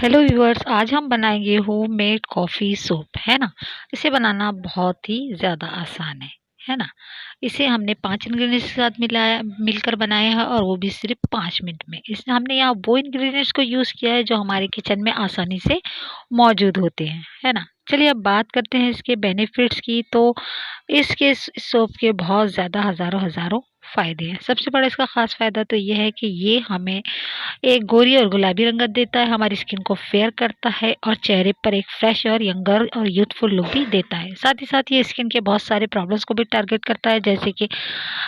Hello viewers, आज हम बनाएंगे होममेड कॉफ़ी सूप, है ना। इसे बनाना बहुत ही ज़्यादा आसान है ना। इसे हमने 5 इंग्रेडिएंट्स के साथ मिलकर बनाया है और वो भी सिर्फ 5 मिनट में। इसमें हमने यहाँ वो इंग्रेडिएंट्स को यूज़ किया है जो हमारे किचन में आसानी से मौजूद होते हैं, है ना। चलिए अब बात करते हैं इसके बेनिफिट्स की। तो इसके इस सूप के बहुत ज़्यादा हज़ारों फ़ायदे हैं। सबसे बड़ा इसका ख़ास फ़ायदा तो ये है कि ये हमें एक गोरी और गुलाबी रंगत देता है, हमारी स्किन को फेयर करता है और चेहरे पर एक फ्रेश और यंगर और यूथफुल लुक भी देता है। साथ ही साथ ये स्किन के बहुत सारे प्रॉब्लम्स को भी टारगेट करता है, जैसे कि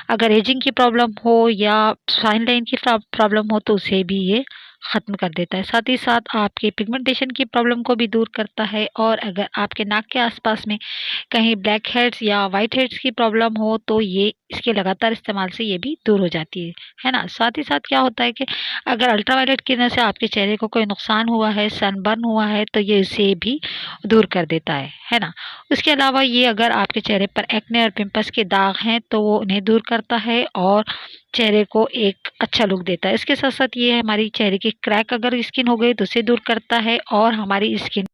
अगर एजिंग की प्रॉब्लम हो या फाइन लाइन की प्रॉब्लम हो तो उसे भी ये ख़त्म कर देता है। साथ ही साथ आपके पिगमेंटेशन की प्रॉब्लम को भी दूर करता है, और अगर आपके नाक के आसपास में कहीं ब्लैक हेड्स या वाइट हेड्स की प्रॉब्लम हो तो ये इसके लगातार इस्तेमाल से ये भी दूर हो जाती है ना। साथ ही साथ क्या होता है कि अगर अल्ट्रावायलेट किरणों से आपके चेहरे को कोई नुकसान हुआ है, सनबर्न हुआ है, तो ये इसे भी दूर कर देता है ना। उसके अलावा ये अगर आपके चेहरे पर एक्ने और पिंपल्स के दाग हैं तो वो उन्हें दूर करता है और चेहरे को एक अच्छा लुक देता है। इसके साथ-साथ ये हमारी चेहरे की क्रैक अगर स्किन हो गई तो उसे दूर करता है, और हमारी स्किन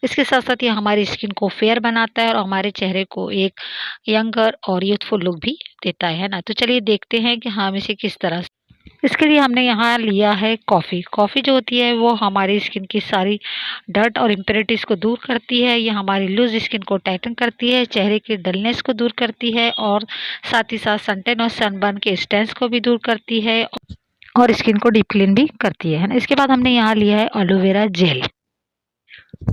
इसके साथ-साथ ये हमारी स्किन को फेयर बनाता है और हमारे चेहरे को एक यंगर और यूथफुल लुक भी देता है ना। तो चलिए देखते हैं कि हम इसे किस तरह से। इसके लिए हमने यहाँ लिया है कॉफ़ी। कॉफ़ी जो होती है वो हमारी स्किन की सारी डर्ट और इम्प्योरिटीज़ को दूर करती है। ये हमारी लूज़ स्किन को टाइटन करती है, चेहरे की डलनेस को दूर करती है, और साथ ही साथ सनटैन और सनबर्न के स्टैंस को भी दूर करती है और स्किन को डीप क्लीन भी करती है ना। इसके बाद हमने यहाँ लिया है एलोवेरा जेल।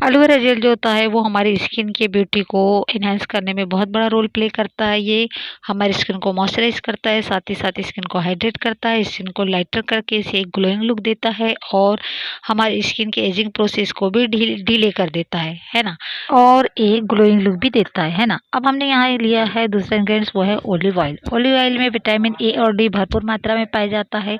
एलोवेरा जेल जो होता है वो हमारी स्किन की ब्यूटी को एनहांस करने में बहुत बड़ा रोल प्ले करता है। ये हमारी स्किन को मॉइस्चराइज करता है, साथ ही साथ स्किन को हाइड्रेट करता है, स्किन को लाइटर करके इसे एक ग्लोइंग लुक देता है, और हमारी स्किन के एजिंग प्रोसेस को भी डिले कर देता है ना, और एक ग्लोइंग लुक भी देता है ना। अब हमने यहाँ लिया है दूसरा इंग्रेडिएंट्स, वो है ऑलिव ऑयल। ऑलिव ऑयल में विटामिन ए और डी भरपूर मात्रा में पाया जाता है।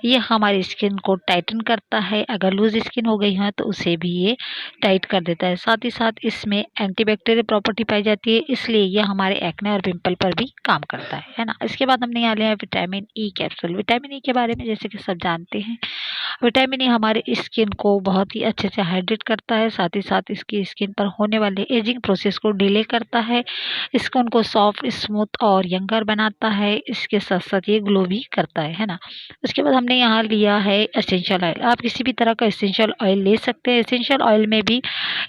ये हमारी स्किन को टाइटन करता है, अगर लूज स्किन हो गई है तो उसे भी ये टाइट कर देता है। साथ ही साथ इसमें एंटीबैक्टीरियल प्रॉपर्टी पाई जाती है, इसलिए ये हमारे एक्ने और पिंपल पर भी काम करता है ना। इसके बाद हमने यहाँ लिया है vitamin E capsule. Vitamin E के बारे में जैसे कि सब जानते हैं, विटामिन ई हमारे स्किन को बहुत ही अच्छे से हाइड्रेट करता है, साथ ही साथ इसकी स्किन पर होने वाले एजिंग प्रोसेस को डिले करता है, स्किन को सॉफ्ट, स्मूथ और यंगर बनाता है। इसके साथ साथ ये ग्लो भी करता है ना। उसके बाद हमने यहाँ लिया है एसेंशियल ऑयल। आप किसी भी तरह का एसेंशियल ऑयल ले सकते हैं। एसेंशियल ऑयल में भी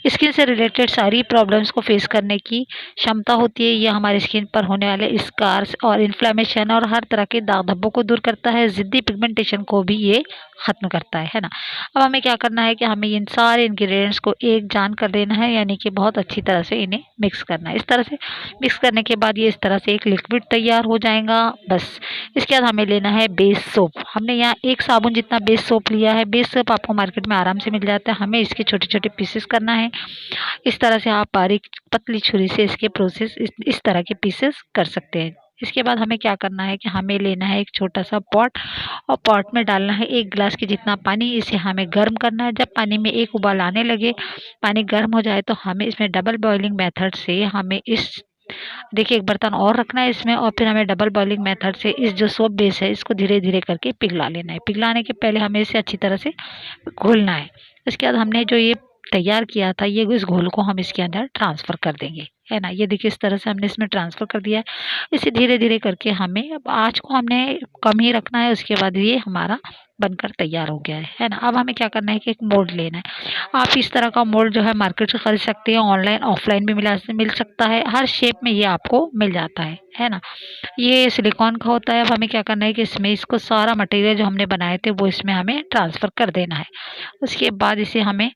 स्किन से रिलेटेड सारी प्रॉब्लम्स को फेस करने की क्षमता होती है। ये हमारी स्किन पर होने वाले स्कार्स और इन्फ्लेमेशन और हर तरह के दाग धब्बों को दूर करता है। ज़िद्दी पिगमेंटेशन को भी ये ख़त्म करता है ना। अब हमें क्या करना है कि हमें इन सारे इंग्रेडिएंट्स को एक जान कर देना है, यानी कि बहुत अच्छी तरह से इन्हें मिक्स करना है। इस तरह से मिक्स करने के बाद ये इस तरह से एक लिक्विड तैयार हो जाएगा बस। इसके बाद हमें लेना है बेस सोप। हमने यहाँ एक साबुन जितना बेस सोप लिया है। बेस सोप आपको मार्केट में आराम से मिल जाता है। हमें इसके छोटे छोटे पीसेस करना है। इस तरह से आप बारीक पतली छुरी से इसके प्रोसेस इस तरह के पीसेस कर सकते हैं। इसके बाद हमें क्या करना है कि हमें लेना है एक छोटा सा पॉट, और पॉट में डालना है 1 गिलास के जितना पानी। इसे हमें गर्म करना है। जब पानी में एक उबाल आने लगे, पानी गर्म हो जाए, तो हमें इसमें डबल बॉइलिंग मेथड से हमें इस देखिए एक बर्तन और रखना है इसमें, और फिर हमें डबल बॉइलिंग मेथड से इस जो सोप बेस है इसको धीरे धीरे करके पिघला लेना है। पिघलाने के पहले हमें इसे अच्छी तरह से घोलना है। इसके बाद हमने जो ये तैयार किया था, ये इस घोल को हम इसके अंदर ट्रांसफ़र कर देंगे, है ना। ये देखिए इस तरह से हमने इसमें ट्रांसफ़र कर दिया है। इसे धीरे धीरे करके हमें, अब आँच को हमने कम ही रखना है। उसके बाद ये हमारा बनकर तैयार हो गया है ना। अब हमें क्या करना है कि एक मोल्ड लेना है। आप इस तरह का मोल्ड जो है मार्केट से खरीद सकते हैं, ऑनलाइन ऑफलाइन भी मिल सकता है। हर शेप में ये आपको मिल जाता है ना। ये सिलिकॉन का होता है। अब हमें क्या करना है कि इसमें इसको सारा मटेरियल जो हमने बनाए थे वो इसमें हमें ट्रांसफ़र कर देना है। उसके बाद इसे हमें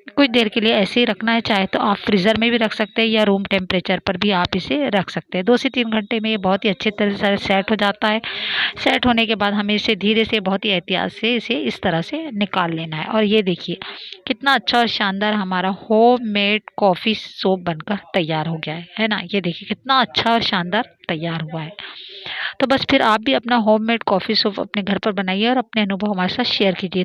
कुछ देर के लिए ऐसे ही रखना है। चाहे तो आप फ्रीज़र में भी रख सकते हैं या रूम टेम्परेचर पर भी आप इसे रख सकते हैं। 2 से 3 घंटे में ये बहुत ही अच्छे तरह से सेट हो जाता है। सेट होने के बाद हमें इसे धीरे से, बहुत ही एहतियात से इसे इस तरह से निकाल लेना है। और ये देखिए कितना अच्छा और शानदार हमारा होममेड कॉफ़ी सोप बनकर तैयार हो गया है ना। ये देखिए कितना अच्छा और शानदार तैयार हुआ है। तो बस फिर आप भी अपना होममेड कॉफ़ी सोप अपने घर पर बनाइए और अपने अनुभव हमारे साथ शेयर कीजिए।